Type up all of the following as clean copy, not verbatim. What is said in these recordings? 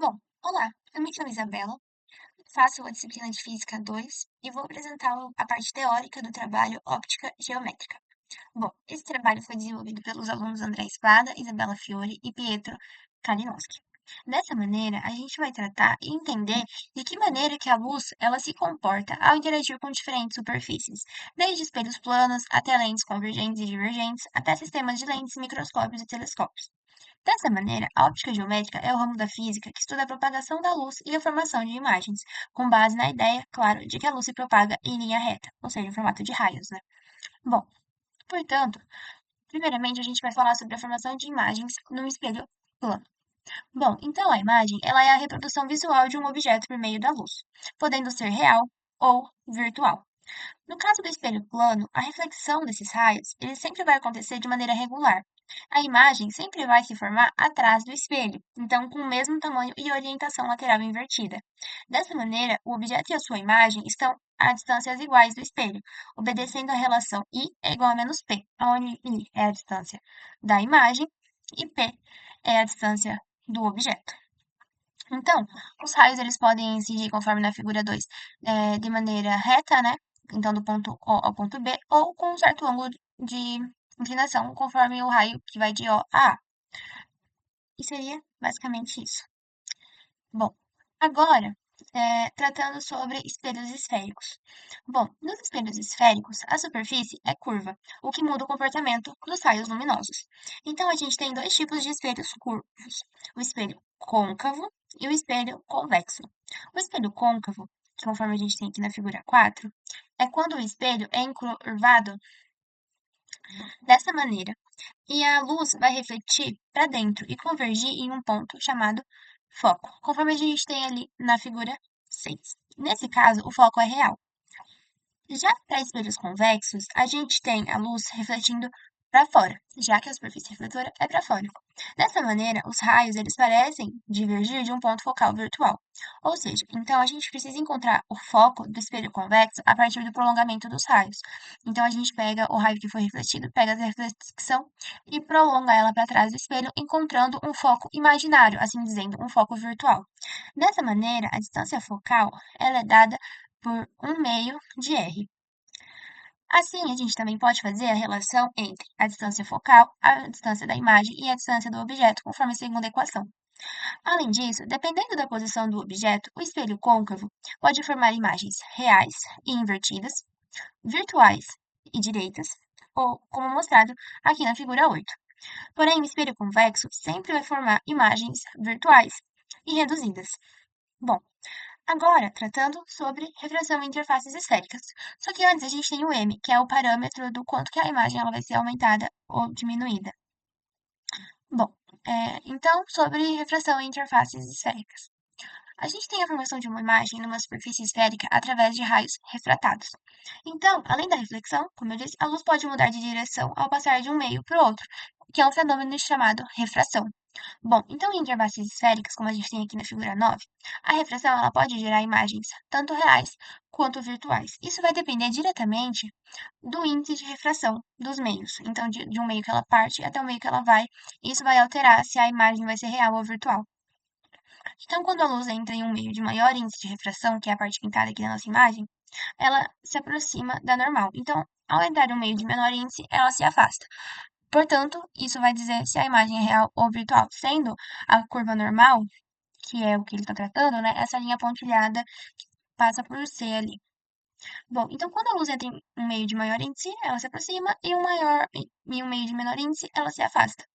Bom, olá, eu me chamo Isabela, faço a disciplina de Física 2 e vou apresentar a parte teórica do trabalho Óptica Geométrica. Bom, esse trabalho foi desenvolvido pelos alunos André Spada, Isabela Fiore e Pietro Kalinowski. Dessa maneira, a gente vai tratar e entender de que maneira que a luz ela se comporta ao interagir com diferentes superfícies, desde espelhos planos até lentes convergentes e divergentes, até sistemas de lentes, microscópios e telescópios. Dessa maneira, a óptica geométrica é o ramo da física que estuda a propagação da luz e a formação de imagens, com base na ideia, claro, de que a luz se propaga em linha reta, ou seja, em formato de raios, né? Bom, portanto, primeiramente a gente vai falar sobre a formação de imagens num espelho plano. Bom, então a imagem, ela é a reprodução visual de um objeto por meio da luz, podendo ser real ou virtual. No caso do espelho plano, a reflexão desses raios, ele sempre vai acontecer de maneira regular. A imagem sempre vai se formar atrás do espelho, então com o mesmo tamanho e orientação lateral invertida. Dessa maneira, o objeto e a sua imagem estão a distâncias iguais do espelho, obedecendo a relação I é igual a menos P, onde I é a distância da imagem e P é a distância do objeto. Então, os raios eles podem incidir, conforme na figura 2, de maneira reta, né? Então, do ponto O ao ponto B, ou com um certo ângulo de inclinação, conforme o raio que vai de O a A. E seria basicamente isso. Bom, agora, tratando sobre espelhos esféricos. Bom, nos espelhos esféricos, a superfície é curva, o que muda o comportamento dos raios luminosos. Então, a gente tem dois tipos de espelhos curvos: o espelho côncavo e o espelho convexo. O espelho côncavo, que conforme a gente tem aqui na figura 4, é quando o espelho é encurvado dessa maneira, e a luz vai refletir para dentro e convergir em um ponto chamado foco, conforme a gente tem ali na figura 6. Nesse caso, o foco é real. Já para espelhos convexos, a gente tem a luz refletindo para fora, já que a superfície refletora é para fora. Dessa maneira, os raios eles parecem divergir de um ponto focal virtual. Ou seja, então a gente precisa encontrar o foco do espelho convexo a partir do prolongamento dos raios. Então a gente pega o raio que foi refletido, pega a reflexão e prolonga ela para trás do espelho, encontrando um foco imaginário, assim dizendo, um foco virtual. Dessa maneira, a distância focal ela é dada por 1/2 de R. Assim, a gente também pode fazer a relação entre a distância focal, a distância da imagem e a distância do objeto, conforme a segunda equação. Além disso, dependendo da posição do objeto, o espelho côncavo pode formar imagens reais e invertidas, virtuais e direitas, ou como mostrado aqui na figura 8. Porém, o espelho convexo sempre vai formar imagens virtuais e reduzidas. Bom, agora, tratando sobre refração em interfaces esféricas. Só que antes a gente tem o M, que é o parâmetro do quanto que a imagem ela vai ser aumentada ou diminuída. Bom, então, sobre refração em interfaces esféricas. A gente tem a formação de uma imagem numa superfície esférica através de raios refratados. Então, além da reflexão, como eu disse, a luz pode mudar de direção ao passar de um meio para o outro, que é um fenômeno chamado refração. Bom, então em interfaces esféricas, como a gente tem aqui na figura 9, a refração ela pode gerar imagens tanto reais quanto virtuais. Isso vai depender diretamente do índice de refração dos meios. Então, de um meio que ela parte até o meio que ela vai, isso vai alterar se a imagem vai ser real ou virtual. Então, quando a luz entra em um meio de maior índice de refração, que é a parte pintada aqui da nossa imagem, ela se aproxima da normal. Então, ao entrar em um meio de menor índice, ela se afasta. Portanto, isso vai dizer se a imagem é real ou virtual, sendo a curva normal, que é o que ele está tratando, né, essa linha pontilhada que passa por C ali. Bom, então quando a luz entra em um meio de maior índice, ela se aproxima, e em um meio de menor índice, ela se afasta.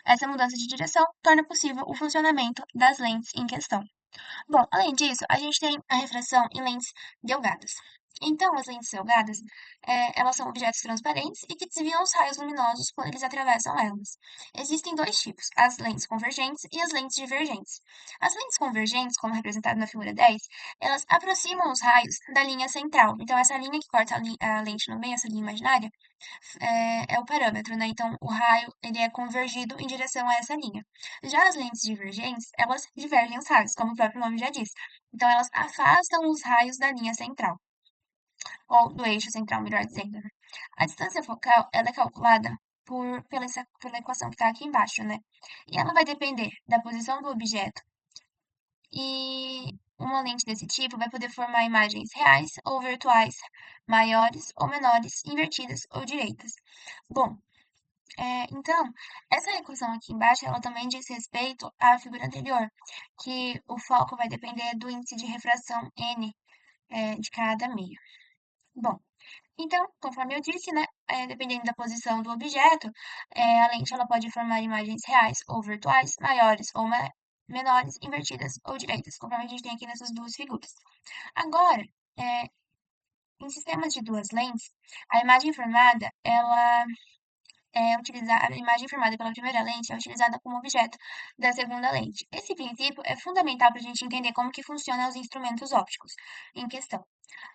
Essa mudança de direção torna possível o funcionamento das lentes em questão. Bom, além disso, a gente tem a refração em lentes delgadas. Então, as lentes delgadas, elas são objetos transparentes e que desviam os raios luminosos quando eles atravessam elas. Existem dois tipos, as lentes convergentes e as lentes divergentes. As lentes convergentes, como representado na figura 10, elas aproximam os raios da linha central. Então, essa linha que corta a lente no meio, essa linha imaginária, é o parâmetro, né? Então, o raio ele é convergido em direção a essa linha. Já as lentes divergentes, elas divergem os raios, como o próprio nome já diz. Então, elas afastam os raios da linha central, ou do eixo central, melhor dizendo, né? A distância focal, ela é calculada pela equação que está aqui embaixo, né? E ela vai depender da posição do objeto e uma lente desse tipo vai poder formar imagens reais ou virtuais, maiores ou menores, invertidas ou direitas. Bom, então, essa equação aqui embaixo, ela também diz respeito à figura anterior, que o foco vai depender do índice de refração n, de cada meio. Bom, então, conforme eu disse, né, dependendo da posição do objeto, a lente ela pode formar imagens reais ou virtuais, maiores ou menores, invertidas ou direitas, conforme a gente tem aqui nessas duas figuras. Agora, é, em sistemas de duas lentes, a imagem formada, ela a imagem formada pela primeira lente é utilizada como objeto da segunda lente. Esse princípio é fundamental para a gente entender como que funcionam os instrumentos ópticos em questão.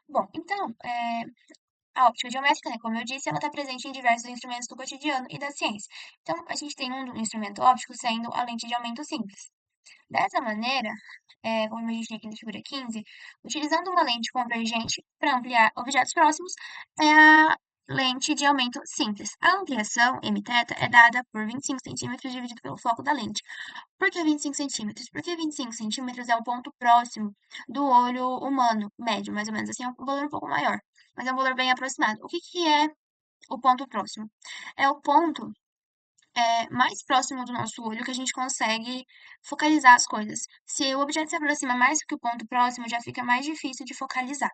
Bom, então, a óptica geométrica, né, como eu disse, ela está presente em diversos instrumentos do cotidiano e da ciência. Então, a gente tem um instrumento óptico sendo a lente de aumento simples. Dessa maneira, como a gente tem aqui na figura 15, utilizando uma lente convergente para ampliar objetos próximos, é a lente de aumento simples. A ampliação, mθ, é dada por 25 centímetros dividido pelo foco da lente. Por que 25 centímetros? Porque 25 centímetros é o ponto próximo do olho humano, médio, mais ou menos assim, é um valor um pouco maior, mas é um valor bem aproximado. O que que é o ponto próximo? É o ponto mais próximo do nosso olho que a gente consegue focalizar as coisas. Se o objeto se aproxima mais do que o ponto próximo, já fica mais difícil de focalizar.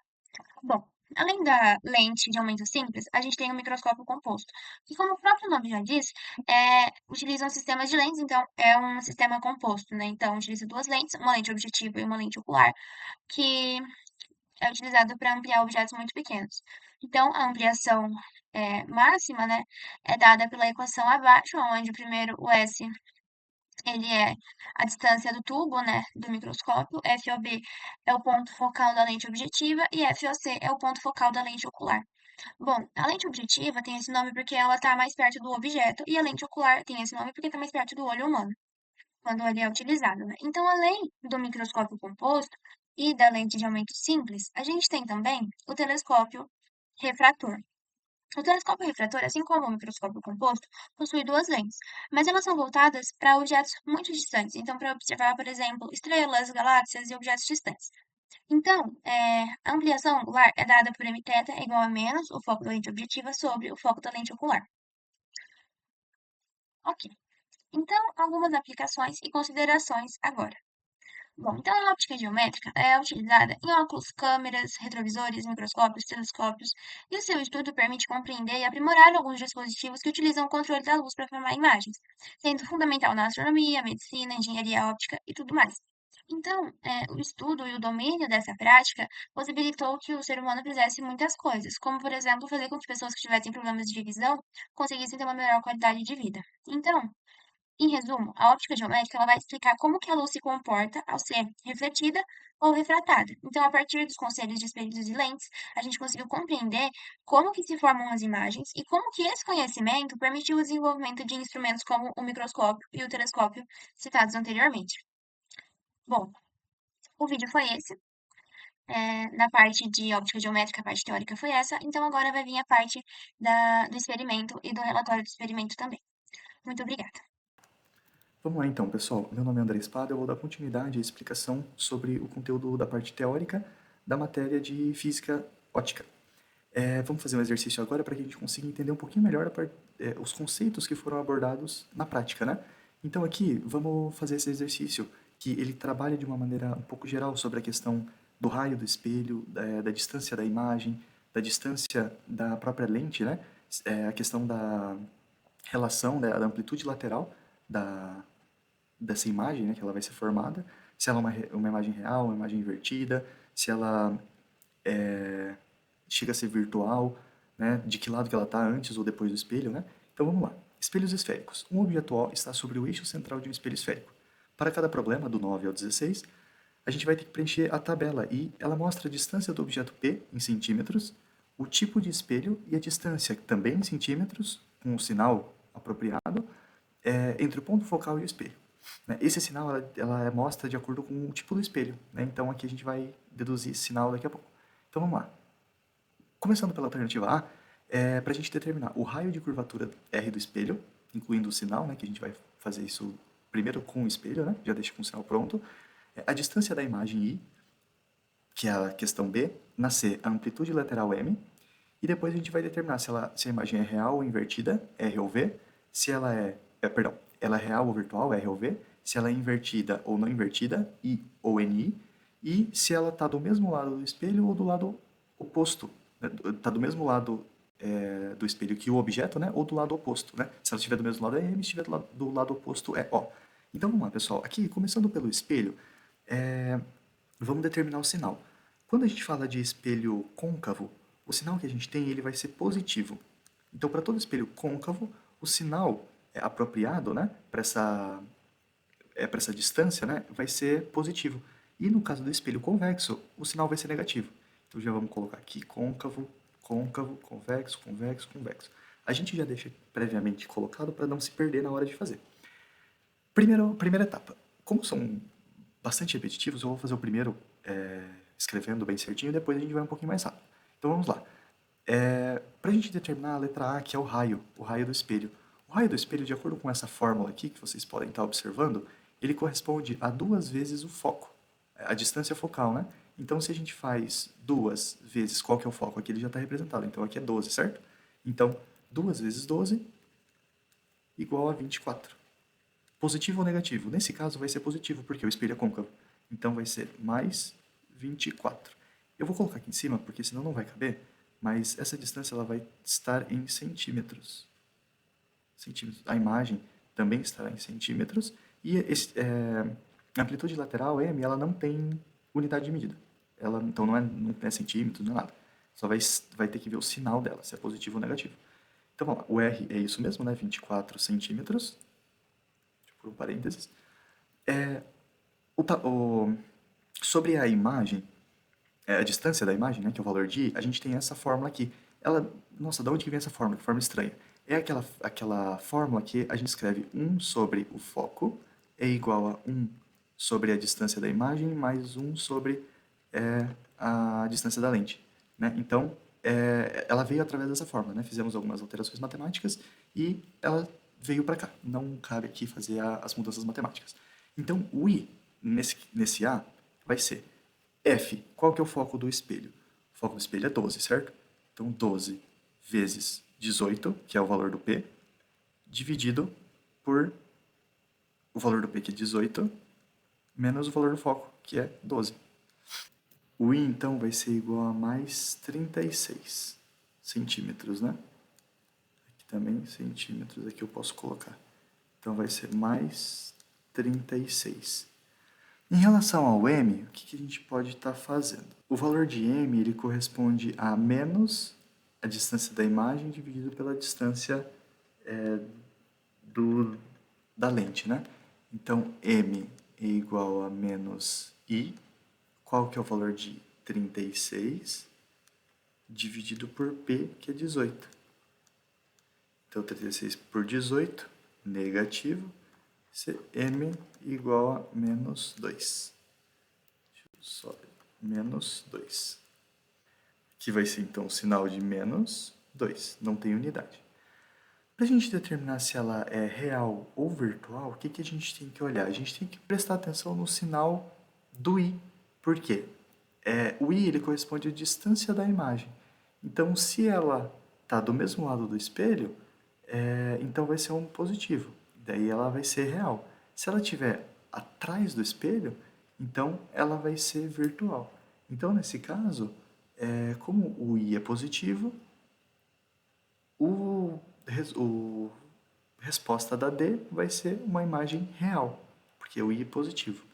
Bom, além da lente de aumento simples, a gente tem o microscópio composto, que, como o próprio nome já diz, utiliza um sistema de lentes, então é um sistema composto, né? Então, utiliza duas lentes, uma lente objetiva e uma lente ocular, que é utilizado para ampliar objetos muito pequenos. Então, a ampliação máxima, né, é dada pela equação abaixo, onde primeiro o S ele é a distância do tubo, né, do microscópio, FOB é o ponto focal da lente objetiva e FOC é o ponto focal da lente ocular. Bom, a lente objetiva tem esse nome porque ela está mais perto do objeto e a lente ocular tem esse nome porque está mais perto do olho humano, quando ele é utilizado, né? Então, além do microscópio composto e da lente de aumento simples, a gente tem também o telescópio refrator. O telescópio refrator, assim como o microscópio composto, possui duas lentes, mas elas são voltadas para objetos muito distantes, então para observar, por exemplo, estrelas, galáxias e objetos distantes. Então, a ampliação angular é dada por mθ igual a menos o foco da lente objetiva sobre o foco da lente ocular. Ok. Então, algumas aplicações e considerações agora. Bom, então a óptica geométrica é utilizada em óculos, câmeras, retrovisores, microscópios, telescópios, e o seu estudo permite compreender e aprimorar alguns dispositivos que utilizam o controle da luz para formar imagens, sendo fundamental na astronomia, medicina, engenharia óptica e tudo mais. Então, o estudo e o domínio dessa prática possibilitou que o ser humano fizesse muitas coisas, como, por exemplo, fazer com que pessoas que tivessem problemas de visão conseguissem ter uma melhor qualidade de vida. Então, em resumo, a óptica geométrica ela vai explicar como que a luz se comporta ao ser refletida ou refratada. Então, a partir dos conselhos de espelhos e lentes, a gente conseguiu compreender como que se formam as imagens e como que esse conhecimento permitiu o desenvolvimento de instrumentos como o microscópio e o telescópio citados anteriormente. Bom, o vídeo foi esse. Na parte de óptica geométrica, a parte teórica foi essa. Então, agora vai vir a parte do experimento e do relatório do experimento também. Muito obrigada. Vamos lá então, pessoal. Meu nome é André Espada, eu vou dar continuidade à explicação sobre o conteúdo da parte teórica da matéria de física ótica. Vamos fazer um exercício agora para que a gente consiga entender um pouquinho melhor os conceitos que foram abordados na prática, né? Então aqui, vamos fazer esse exercício, que ele trabalha de uma maneira um pouco geral sobre a questão do raio do espelho, da distância da imagem, da distância da própria lente, né? A questão da relação, né, da amplitude lateral dessa imagem, né, que ela vai ser formada, se ela é uma imagem real, uma imagem invertida, se ela chega a ser virtual, né, de que lado que ela está antes ou depois do espelho, né? Então vamos lá. Espelhos esféricos. Um objeto O está sobre o eixo central de um espelho esférico. Para cada problema, do 9 ao 16, a gente vai ter que preencher a tabela e ela mostra a distância do objeto P em centímetros, o tipo de espelho e a distância, também em centímetros, com o sinal apropriado, entre o ponto focal e o espelho. Né? Esse sinal ela mostra de acordo com o tipo do espelho. Né? Então aqui a gente vai deduzir esse sinal daqui a pouco. Então vamos lá. Começando pela alternativa A, para a gente determinar o raio de curvatura R do espelho, incluindo o sinal, né, que a gente vai fazer isso primeiro com o espelho, né, já deixa com o sinal pronto. A distância da imagem I, que é a questão B, na C, a amplitude lateral M, e depois a gente vai determinar se a imagem é real ou invertida, R ou V, se ela perdão, ela é real ou virtual, R ou V, se ela é invertida ou não invertida, I ou NI, e se ela está do mesmo lado do espelho ou do lado oposto, está do mesmo lado do espelho que o objeto, né, ou do lado oposto, né? Se ela estiver do mesmo lado é M, se estiver do lado oposto é O. Então vamos lá, pessoal. Aqui, começando pelo espelho, vamos determinar o sinal. Quando a gente fala de espelho côncavo, o sinal que a gente tem ele vai ser positivo. Então, para todo espelho côncavo, o sinal apropriado, né, para essa distância, né, vai ser positivo. E no caso do espelho convexo, o sinal vai ser negativo. Então, já vamos colocar aqui côncavo, côncavo, convexo, convexo, convexo. A gente já deixa previamente colocado para não se perder na hora de fazer. Primeira etapa. Como são bastante repetitivos, eu vou fazer o primeiro escrevendo bem certinho e depois a gente vai um pouquinho mais rápido. Então vamos lá. Para a gente determinar a letra A, que é o raio do espelho. O raio do espelho, de acordo com essa fórmula aqui, que vocês podem estar observando, ele corresponde a 2 vezes o foco, a distância focal, né? Então, se a gente faz 2 vezes qual que é o foco, aqui ele já está representado, então aqui é 12, certo? Então, 2 vezes 12 igual a 24. Positivo ou negativo? Nesse caso vai ser positivo, porque o espelho é côncavo. Então vai ser mais 24. Eu vou colocar aqui em cima, porque senão não vai caber, mas essa distância ela vai estar em centímetros. A imagem também estará em centímetros. E a amplitude lateral, M, ela não tem unidade de medida. Então não é centímetros, não é nada. Só vai ter que ver o sinal dela, se é positivo ou negativo. Então vamos lá, o R é isso mesmo, né? 24 centímetros. Por um parênteses. Sobre a imagem, a distância da imagem, né, que é o valor de I, a gente tem essa fórmula aqui. Nossa, de onde que vem essa fórmula? Que forma estranha. É aquela fórmula que a gente escreve 1 sobre o foco é igual a 1 sobre a distância da imagem mais 1 sobre a distância da lente. Né? Então, ela veio através dessa fórmula. Né? Fizemos algumas alterações matemáticas e ela veio para cá. Não cabe aqui fazer as mudanças matemáticas. Então, o I nesse A vai ser F. Qual que é o foco do espelho? O foco do espelho é 12, certo? Então, 12 vezes 18, que é o valor do P, dividido por o valor do P, que é 18, menos o valor do foco, que é 12. O I, então, vai ser igual a mais 36 centímetros, né? Aqui também, centímetros, aqui eu posso colocar. Então, vai ser mais 36. Em relação ao M, o que a gente pode estar fazendo? O valor de M ele corresponde a menos a distância da imagem dividido pela distância da lente, né? Então, M é igual a menos I. Qual que é o valor de 36? Dividido por P, que é 18. Então, 36 por 18, negativo. M igual a menos 2. Só menos 2. Que vai ser, então, o sinal de menos 2. Não tem unidade. Para a gente determinar se ela é real ou virtual, o que a gente tem que olhar? A gente tem que prestar atenção no sinal do I. Por quê? O I ele corresponde à distância da imagem. Então, se ela está do mesmo lado do espelho, então vai ser um positivo. Daí ela vai ser real. Se ela estiver atrás do espelho, então ela vai ser virtual. Então, nesse caso, como o I é positivo, a resposta da D vai ser uma imagem real, porque o I é positivo.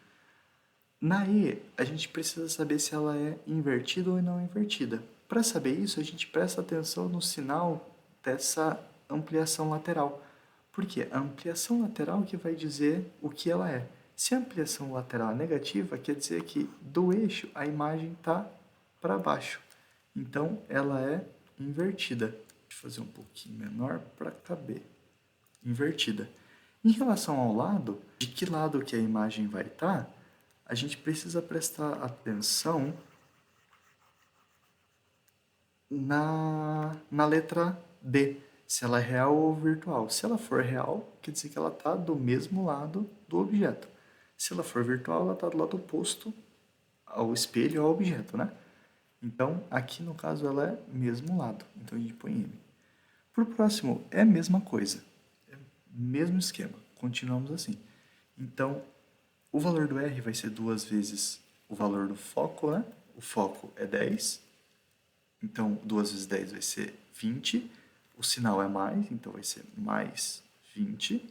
Na E, a gente precisa saber se ela é invertida ou não invertida. Para saber isso, a gente presta atenção no sinal dessa ampliação lateral. Porque a ampliação lateral que vai dizer o que ela é. Se a ampliação lateral é negativa, quer dizer que do eixo a imagem está para baixo. Então, ela é invertida. Deixa eu fazer um pouquinho menor para caber. Invertida. Em relação ao lado, de que lado que a imagem vai estar, a gente precisa prestar atenção na letra D, se ela é real ou virtual. Se ela for real, quer dizer que ela está do mesmo lado do objeto. Se ela for virtual, ela está do lado oposto ao espelho, ao objeto, né? Então, aqui no caso, ela é mesmo lado. Então, a gente põe M. Para o próximo, é a mesma coisa. É o mesmo esquema. Continuamos assim. Então, o valor do R vai ser 2 vezes o valor do foco, né? O foco é 10. Então, 2 vezes 10 vai ser 20. O sinal é mais, então vai ser mais 20.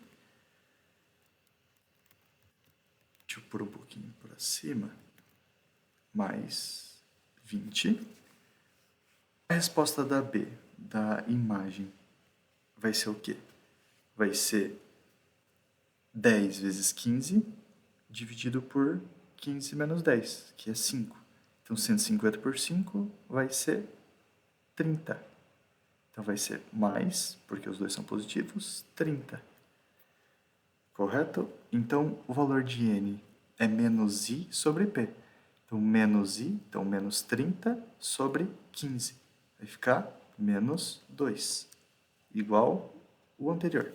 Deixa eu pôr um pouquinho para cima. Mais 20. A resposta da B, da imagem, vai ser o quê? Vai ser 10 vezes 15 dividido por 15 menos 10, que é 5. Então, 150 por 5 vai ser 30. Então, vai ser mais, porque os dois são positivos, 30. Correto? Então, o valor de N é menos I sobre P. Então, menos I, então menos 30 sobre 15. Vai ficar menos 2, igual o anterior.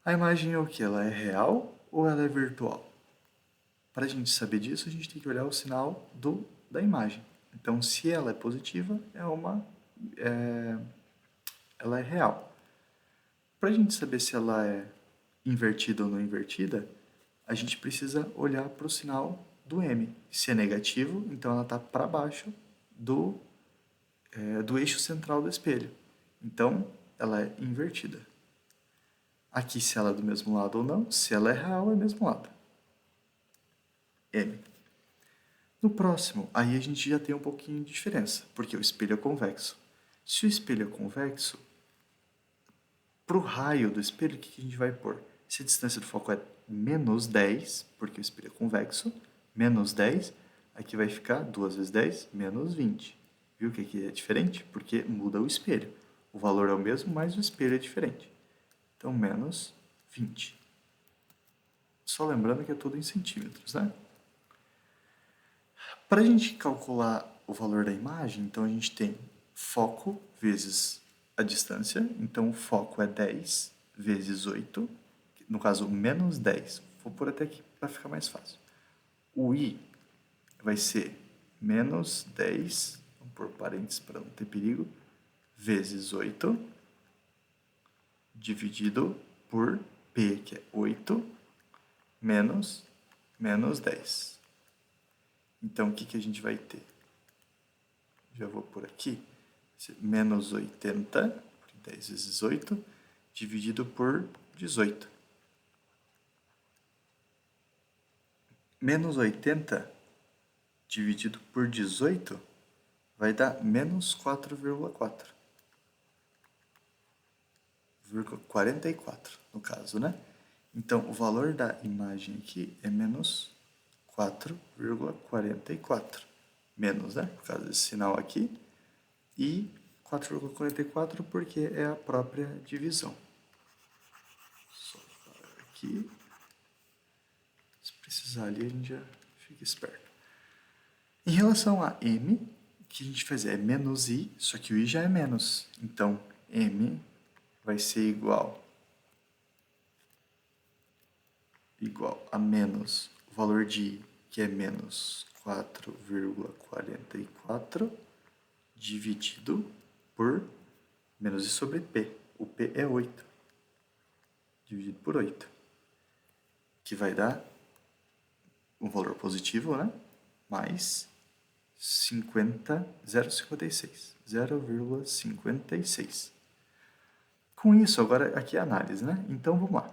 A imagem é o que? Ela é real ou ela é virtual? Para a gente saber disso, a gente tem que olhar o sinal da imagem. Então, se ela é positiva, ela é real. Para a gente saber se ela é invertida ou não invertida, a gente precisa olhar para o sinal do M. Se é negativo, então ela está para baixo do eixo central do espelho. Então, ela é invertida. Aqui, se ela é do mesmo lado ou não, se ela é real, é do mesmo lado. M. No próximo, aí a gente já tem um pouquinho de diferença, porque o espelho é convexo. Se o espelho é convexo, para o raio do espelho, o que a gente vai pôr? Se a distância do foco é menos 10, porque o espelho é convexo, menos 10, aqui vai ficar 2 vezes 10, menos 20. Viu que aqui é diferente? Porque muda o espelho. O valor é o mesmo, mas o espelho é diferente. Então, menos 20. Só lembrando que é tudo em centímetros, né? Para a gente calcular o valor da imagem, então a gente tem foco vezes a distância. Então, o foco é 10 vezes 8. No caso, menos 10. Vou pôr até aqui para ficar mais fácil. O I vai ser menos 10, vamos pôr parênteses para não ter perigo, vezes 8, dividido por P, que é 8, menos 10. Então, o que a gente vai ter? Já vou por aqui. Menos 80, 10 vezes 8, dividido por 18. Menos 80 dividido por 18 vai dar menos 4,4. 44, no caso, né? Então, o valor da imagem aqui é menos 4,44. Menos, né? Por causa desse sinal aqui. E 4,44 porque é a própria divisão. Só parar aqui. Se precisar ali, a gente já fica esperto. Em relação a M, o que a gente faz é menos I, só que o I já é menos. Então, M vai ser igual a menos o valor de I, que é menos 4,44, dividido por menos I sobre P. O P é 8, dividido por 8, que vai dar um valor positivo, né? Mais 0,56. 0,56. Com isso, agora aqui é a análise, né? Então, vamos lá.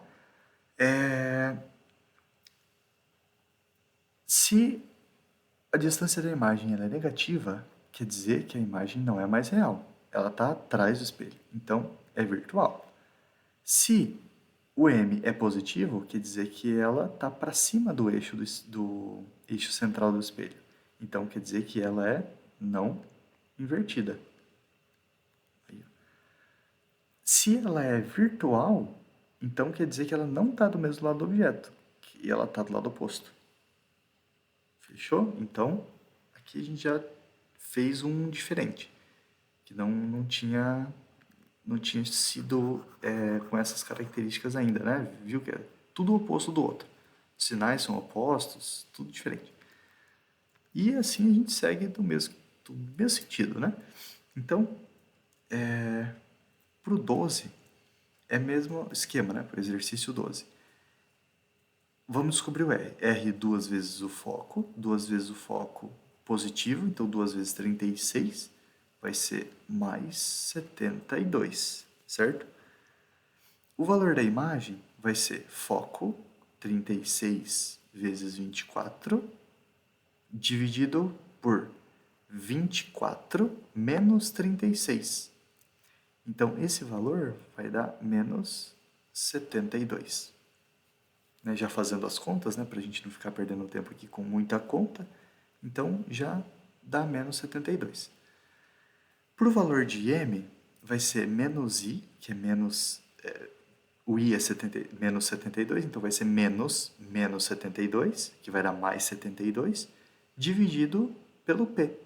Se a distância da imagem ela é negativa, quer dizer que a imagem não é mais real. Ela está atrás do espelho. Então, é virtual. Se o M é positivo, quer dizer que ela está para cima do eixo, do eixo central do espelho. Então, quer dizer que ela é não invertida. Se ela é virtual, então quer dizer que ela não está do mesmo lado do objeto, que ela está do lado oposto. Fechou? Então, aqui a gente já fez um diferente, que não tinha sido com essas características ainda, né? Viu que é tudo o oposto do outro. sinais são opostos, tudo diferente. E assim a gente segue do mesmo sentido, né? Então, para o 12, é o mesmo esquema, né? Para o exercício 12. Vamos descobrir o R. R duas vezes o foco positivo, então 2 vezes 36 vai ser mais 72, certo? O valor da imagem vai ser foco 36 vezes 24 dividido por 24 menos 36. Então, esse valor vai dar menos 72. Né? Já fazendo as contas, né, para a gente não ficar perdendo tempo aqui com muita conta, então já dá menos 72. Para o valor de m, vai ser menos i, que é menos... o i é menos 72, então vai ser menos 72, que vai dar mais 72, dividido pelo p.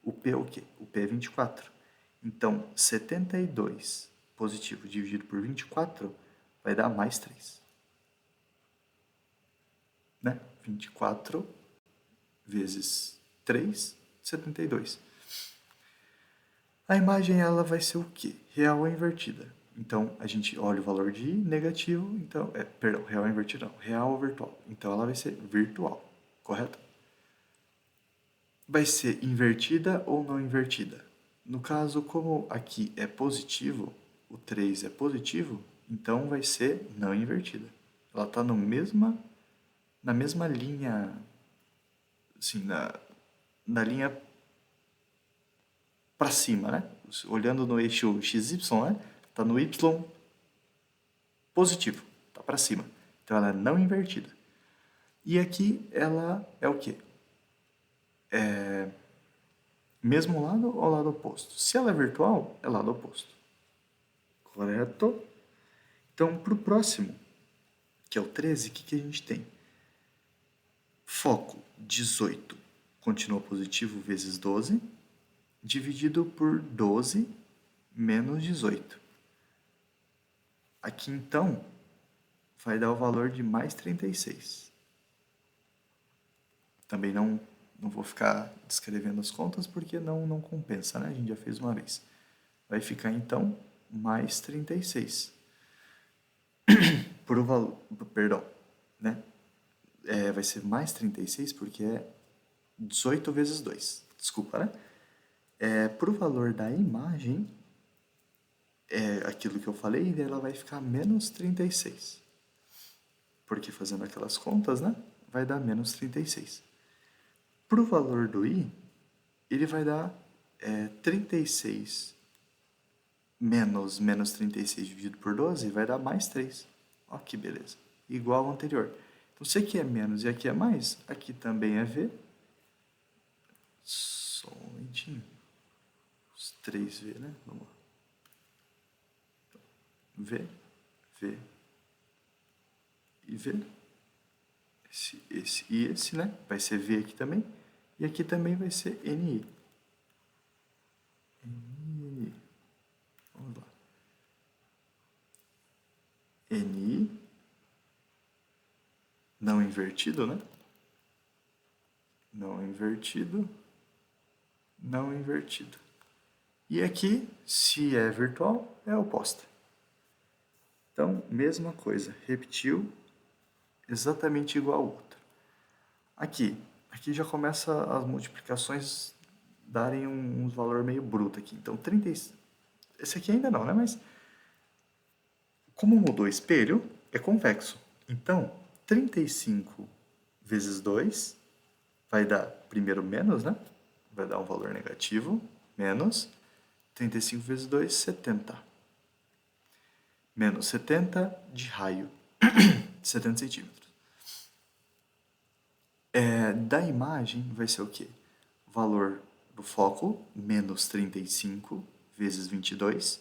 O p é o quê? O p é 24. Então, 72 positivo dividido por 24 vai dar mais 3. Né? 24 vezes 3, 72. A imagem ela vai ser o quê? Real ou invertida. Então, a gente olha o valor de I, negativo, então, perdão, real ou invertida não, real ou virtual. Então, ela vai ser virtual, correto? Vai ser invertida ou não invertida? No caso, como aqui é positivo, o 3 é positivo, então vai ser não invertida. Ela está na mesma linha, assim, na linha para cima, né? Olhando no eixo XY, né? Está no Y positivo, está para cima. Então ela é não invertida. E aqui ela é o quê? Mesmo lado ou lado oposto? Se ela é virtual, é lado oposto. Correto? Então, para o próximo, que é o 13, o que a gente tem? Foco 18 continua positivo vezes 12, dividido por 12 menos 18. Aqui, então, vai dar o valor de mais 36. Também não vou ficar descrevendo as contas porque não compensa, né? A gente já fez uma vez. Vai ficar, então, mais 36. Por o valor... Perdão, né? Vai ser mais 36 porque é 18 vezes 2. Desculpa, né? Para o valor da imagem, aquilo que eu falei, ela vai ficar menos 36. Porque fazendo aquelas contas, né? Vai dar menos 36. Para o valor do i, ele vai dar 36 menos 36 dividido por 12 vai dar mais 3. Ó que beleza. Igual ao anterior. Então, se aqui é menos e aqui é mais, aqui também é V. Só um momentinho. Os 3V, né? Vamos lá. V, V e V. Esse e esse, né? Vai ser V aqui também. E aqui também vai ser NI. NI. Vamos lá. NI. Não invertido, né? Não invertido. Não invertido. E aqui, se é virtual, é oposta. Então, mesma coisa. Repetiu exatamente igual ao outro. Aqui já começa as multiplicações darem um valor meio bruto aqui. Então, 30... Esse aqui ainda não, né? Mas, como mudou o espelho, é convexo. Então, 35 vezes 2 vai dar, primeiro, menos, né? Vai dar um valor negativo, menos 35 vezes 2, 70. Menos 70 de raio, 70 centímetros. Da imagem vai ser o quê? Valor do foco, menos 35 vezes 22,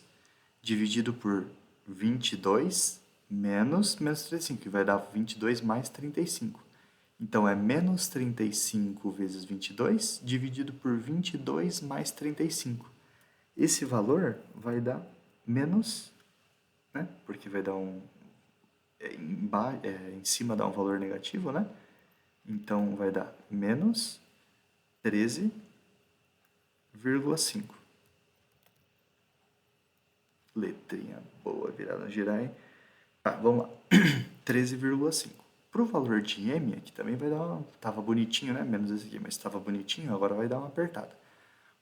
dividido por 22 menos 35, que vai dar 22 mais 35. Então, é menos 35 vezes 22, dividido por 22 mais 35. Esse valor vai dar menos, né? Porque vai dar em cima dá um valor negativo, né? Então vai dar menos 13,5. Letrinha boa, virada girar, hein? Tá, vamos lá. 13,5. Para o valor de M, aqui também vai dar uma... Tava bonitinho, né? Menos esse aqui, mas estava bonitinho, agora vai dar uma apertada.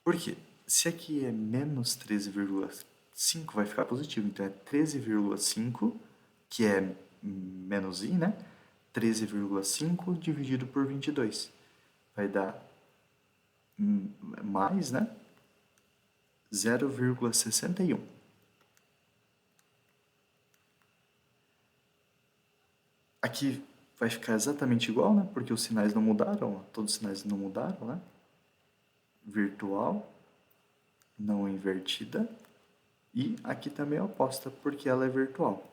Por quê? Se aqui é menos 13,5, vai ficar positivo. Então é 13,5, que é menos I, né? 13,5 dividido por 22. Vai dar mais, né? 0,61. Aqui vai ficar exatamente igual, né? Porque os sinais não mudaram, ó. Todos os sinais não mudaram, né? Virtual, não invertida. E aqui também é oposta, porque ela é virtual.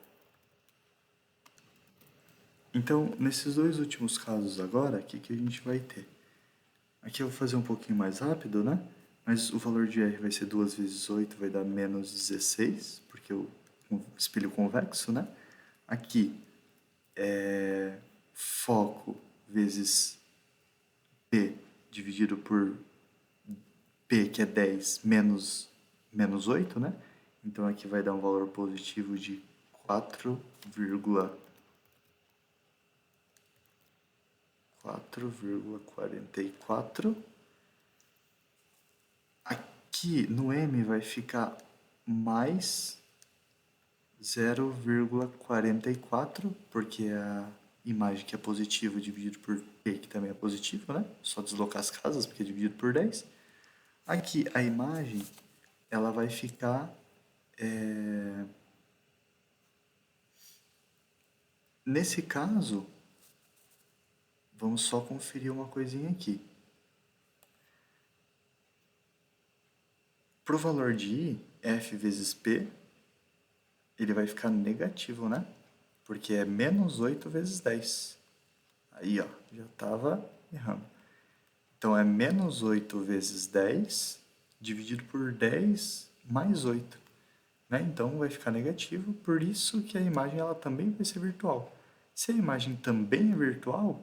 Então, nesses dois últimos casos agora, o que a gente vai ter? Aqui eu vou fazer um pouquinho mais rápido, né? Mas o valor de R vai ser 2 vezes 8, vai dar menos 16, porque o espelho convexo, né? Aqui é foco vezes P dividido por P, que é 10, menos 8, né? Então aqui vai dar um valor positivo de 4,44. Aqui no M vai ficar mais 0,44, porque é a imagem que é positiva dividido por P, que também é positivo, né? Só deslocar as casas, porque é dividido por 10. Aqui a imagem, ela vai ficar... Nesse caso, vamos só conferir uma coisinha aqui. Para o valor de I, F vezes P, ele vai ficar negativo, né? Porque é menos 8 vezes 10. Aí, ó, já estava errando. Então, é menos 8 vezes 10 dividido por 10 mais 8. Né? Então, vai ficar negativo, por isso que a imagem ela também vai ser virtual. Se a imagem também é virtual,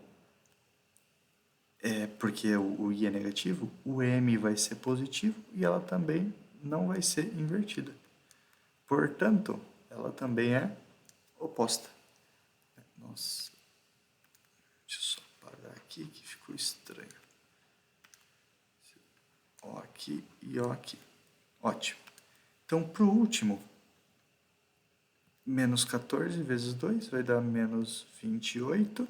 porque o I é negativo, o M vai ser positivo e ela também não vai ser invertida. Portanto, ela também é oposta. Nossa, deixa eu só apagar aqui que ficou estranho. Ó aqui e ó aqui. Ótimo. Então, para o último, menos 14 vezes 2 vai dar menos 28.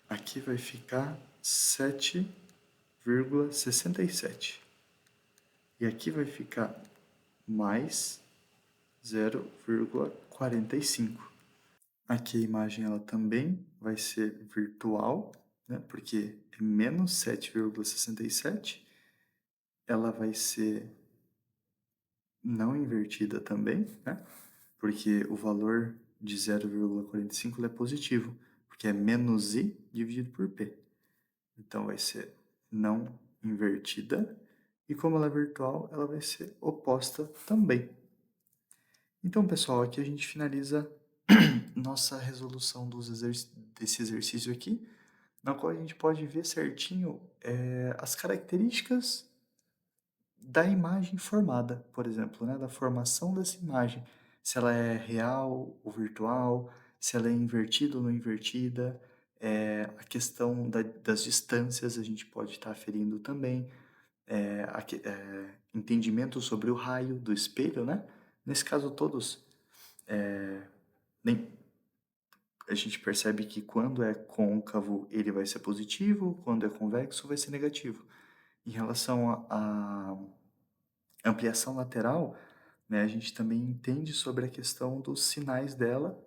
Aqui vai ficar 7,67. E aqui vai ficar mais 0,45. Aqui a imagem ela também vai ser virtual, né? Porque é menos 7,67. Ela vai ser não invertida também, né? Porque o valor de 0,45 é positivo, porque é menos I dividido por P. Então vai ser não invertida, e como ela é virtual, ela vai ser oposta também. Então, pessoal, aqui a gente finaliza nossa resolução desse exercício aqui, na qual a gente pode ver certinho as características da imagem formada, por exemplo, né? Da formação dessa imagem, se ela é real ou virtual, se ela é invertida ou não invertida, a questão das distâncias a gente pode estar aferindo também, entendimento sobre o raio do espelho, né? Nesse caso todos, nem, a gente percebe que quando é côncavo ele vai ser positivo, quando é convexo vai ser negativo. Em relação à ampliação lateral, né, a gente também entende sobre a questão dos sinais dela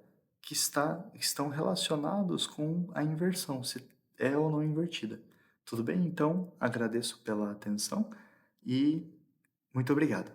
que estão relacionados com a inversão, se é ou não invertida. Tudo bem? Então, agradeço pela atenção e muito obrigado.